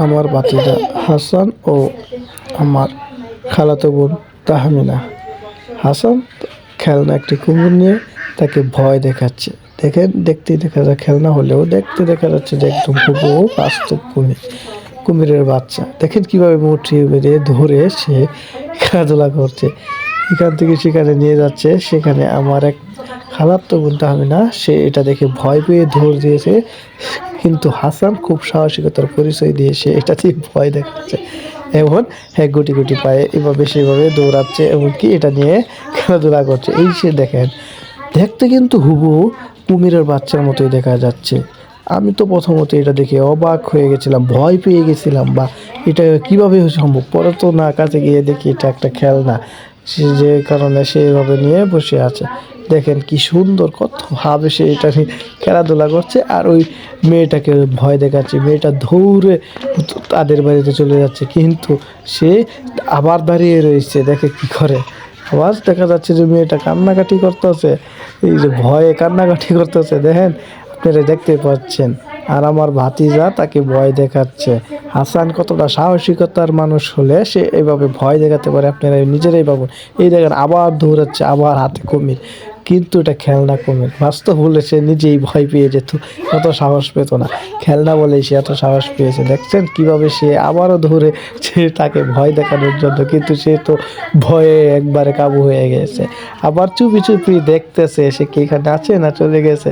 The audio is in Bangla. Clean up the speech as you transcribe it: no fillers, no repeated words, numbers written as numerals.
আমার ভাতিজা হাসান ও আমার খালাতো বোন তাহমিনা। হাসান খেলনা একটি কুমির নিয়ে তাকে ভয় দেখাচ্ছে। দেখেন, দেখতে দেখা যায় খেলনা হলেও দেখতে দেখা যাচ্ছে যে একদম হুবহু বাস্তব কুমিরের বাচ্চা। দেখেন কিভাবে মুঠি মেরে ধরে সে খেলাধুলা করছে, এখান থেকে সেখানে নিয়ে যাচ্ছে। সেখানে আমার এক খালাতো বোন তাহমিনা, সে এটা দেখে ভয় পেয়ে দৌড় দিয়েছে, কিন্তু হাসান খুব সাহসিকতার পরিচয় দিয়ে সে এটাতেই ভয় দেখাচ্ছে এবং হ্যাঁ গুটি গুটি পায়ে এভাবে সেভাবে দৌড়াচ্ছে, এমনকি এটা নিয়ে খেলাধুলা করছে। এই সে দেখেন, দেখতে কিন্তু হুবহু কুমিরের বাচ্চার মতোই দেখা যাচ্ছে। আমি তো প্রথমত এটা দেখে অবাক হয়ে গেছিলাম, ভয় পেয়ে গেছিলাম, বা এটা কিভাবে সম্ভব। পরে তো না কাছে গিয়ে দেখি এটা একটা খেলনা, সে যে কারণে সে এভাবে নিয়ে বসে আছে। দেখেন কি সুন্দর, কত ভাবে সে এটা নিয়ে খেলাধুলা করছে আর ওই মেয়েটাকে ভয় দেখাচ্ছে। মেয়েটা দৌড়ে তাদের বাড়িতে চলে যাচ্ছে, কিন্তু সে আবার দাঁড়িয়ে রয়েছে। দেখে কি করে, আবার দেখা যাচ্ছে যে মেয়েটা কান্নাকাটি করতেছে, এই যে ভয়ে কান্নাকাটি করতেছে, দেখেন আপনারা দেখতে পাচ্ছেন। আর আমার ভাতিজা তাকে ভয় দেখাচ্ছে। হাসান কতটা সাহসিকতার মানুষ হলে সে এইভাবে ভয় দেখাতে পারে, আপনারা নিজেরাই ভাবুন। এই দেখেন আবার দৌড়াচ্ছে, আবার হাতে কুমির, কিন্তু এটা খেলনা কুমির। বাস্তব হলে সে নিজেই ভয় পেয়ে যেত, এত সাহস পেত না। খেলনা বলেই সে এত সাহস পেয়েছে। দেখছেন কিভাবে সে আবারও ধরে সে তাকে ভয় দেখানোর জন্য, কিন্তু সে তো ভয়ে একবারে কাবু হয়ে গেছে। আবার চুপি চুপি দেখতেছে সে কি এখানে আছে না চলে গেছে।